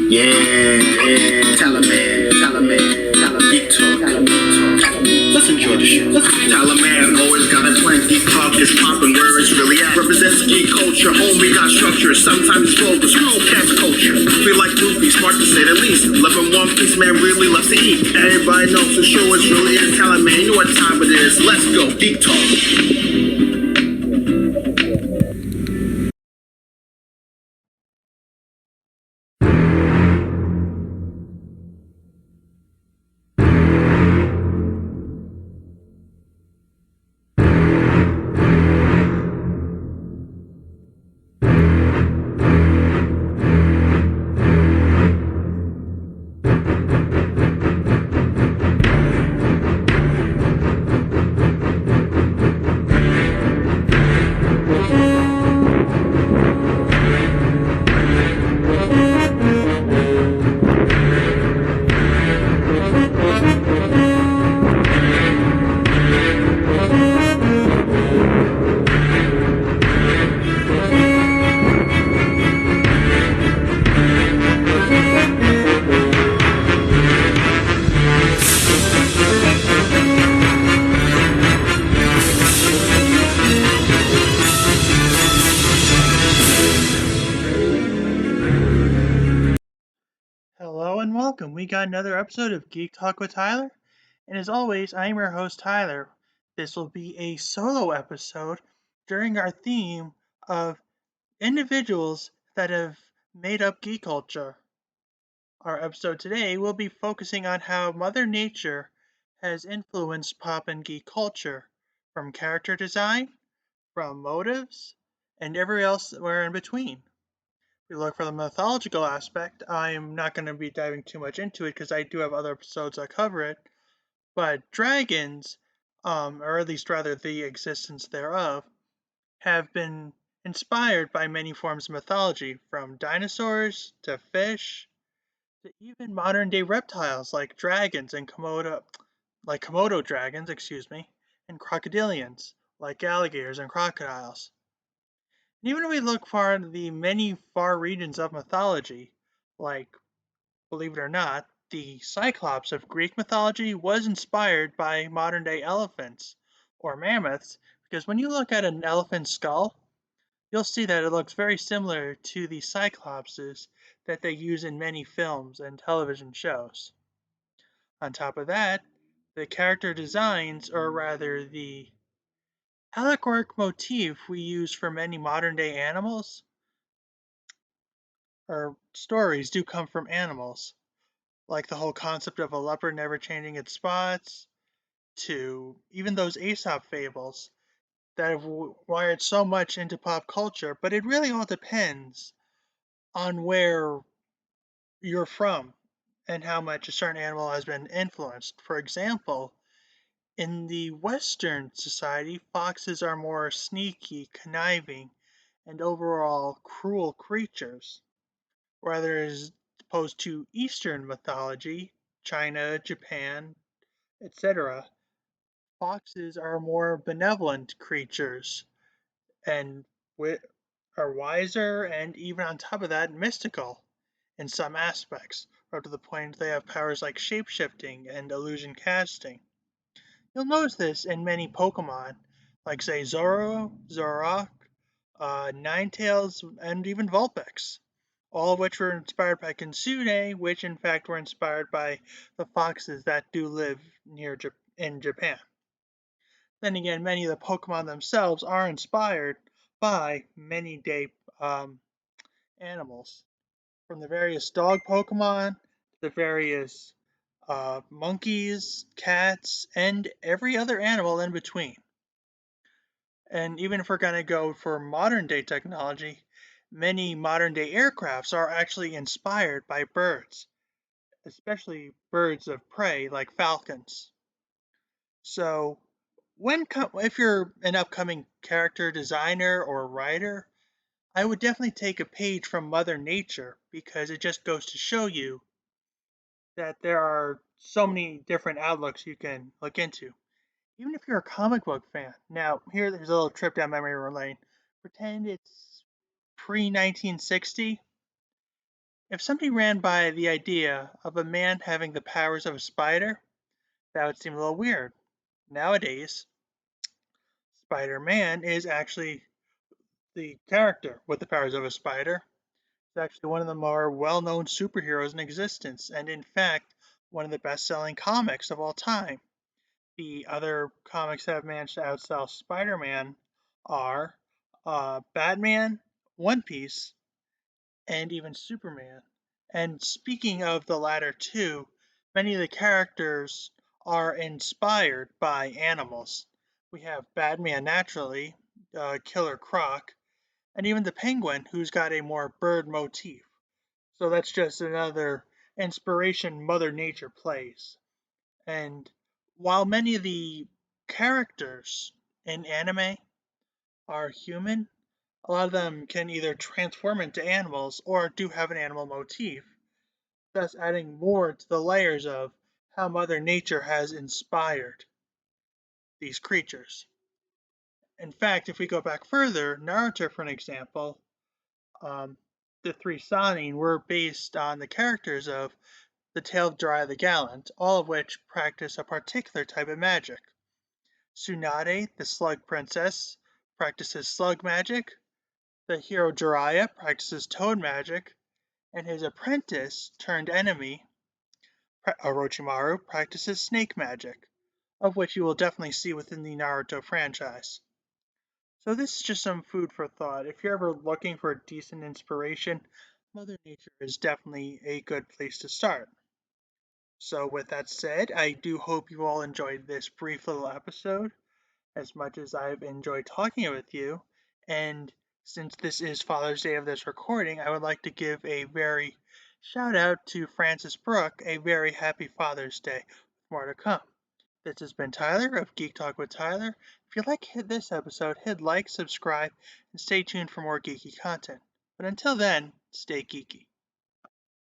Yeah, Talaman, Geek Talk. Let's enjoy the show. Talaman always got a plan. Geek Talk is popping where it's really at. Represents geek culture, homie got structure. Sometimes bogus, screw cats culture. Feel like goofy, smart to say the least. Loving One Piece, man, really loves to eat. Everybody knows the show is really is Talaman. You know what time it is. Let's go, Geek Talk. Hello and welcome. We got another episode of Geek Talk with Tyler. And as always, I am your host, Tyler. This will be a solo episode during our theme of individuals that have made up geek culture. Our episode today will be focusing on how Mother Nature has influenced pop and geek culture, from character design, from motives, and everywhere else in between. We look for the mythological aspect. I'm not going to be diving too much into it because I do have other episodes that cover it. But dragons, or at least rather the existence thereof, have been inspired by many forms of mythology, from dinosaurs to fish to even modern day reptiles like dragons and Komodo dragons, and crocodilians like alligators and crocodiles. Even if we look far into the many far regions of mythology, like, believe it or not, the Cyclops of Greek mythology was inspired by modern day elephants or mammoths, because when you look at an elephant's skull, you'll see that it looks very similar to the Cyclopses that they use in many films and television shows. On top of that, the character designs, or rather the allegoric motif we use for many modern day animals, or stories, do come from animals, like the whole concept of a leopard never changing its spots, to even those Aesop fables that have wired so much into pop culture. But it really all depends on where you're from and how much a certain animal has been influenced. For example, in the Western society, foxes are more sneaky, conniving, and overall cruel creatures, rather as opposed to Eastern mythology, China, Japan, etc. Foxes are more benevolent creatures and are wiser and even on top of that mystical in some aspects, or to the point they have powers like shapeshifting and illusion casting. You'll notice this in many Pokemon, like say Zoroark, Ninetales, and even Vulpix, all of which were inspired by Kitsune, which in fact were inspired by the foxes that do live in Japan. Then again, many of the Pokemon themselves are inspired by many day animals, from the various dog Pokemon, the various monkeys, cats, and every other animal in between. And even if we're going to go for modern day technology, many modern day aircrafts are actually inspired by birds, especially birds of prey like falcons. So, if you're an upcoming character designer or writer, I would definitely take a page from Mother Nature, because it just goes to show you that there are so many different outlooks you can look into. Even if you're a comic book fan. Now, there's a little trip down memory lane. Pretend it's pre 1960, If somebody ran by the idea of a man having the powers of a spider, that would seem a little weird. Nowadays, Spider Man is actually the character with the powers of a spider. It's actually one of the more well known superheroes in existence, and in fact, one of the best selling comics of all time. The other comics that have managed to outsell Spider Man are Batman, One Piece, and even Superman. And speaking of the latter two, many of the characters are inspired by animals. We have Batman naturally, Killer Croc, and even the Penguin, who's got a more bird motif. So that's just another inspiration Mother Nature plays. And while many of the characters in anime are human, a lot of them can either transform into animals or do have an animal motif, thus adding more to the layers of how Mother Nature has inspired these creatures. In fact, if we go back further, Naruto, for an example, um, the three Sannin were based on the characters of the Tale of Jiraiya the Gallant, all of which practice a particular type of magic. Tsunade, the Slug Princess, practices slug magic. The hero Jiraiya practices toad magic, and his apprentice turned enemy, Orochimaru, practices snake magic, of which you will definitely see within the Naruto franchise. So this is just some food for thought. If you're ever looking for decent inspiration, Mother Nature is definitely a good place to start. So with that said, I do hope you all enjoyed this brief little episode as much as I've enjoyed talking with you. And since this is Father's Day of this recording, I would like to give a very shout out to Francis Brooke, a very happy Father's Day. More to come. This has been Tyler of Geek Talk with Tyler. If you like this episode, hit like, subscribe, and stay tuned for more geeky content. But until then, stay geeky.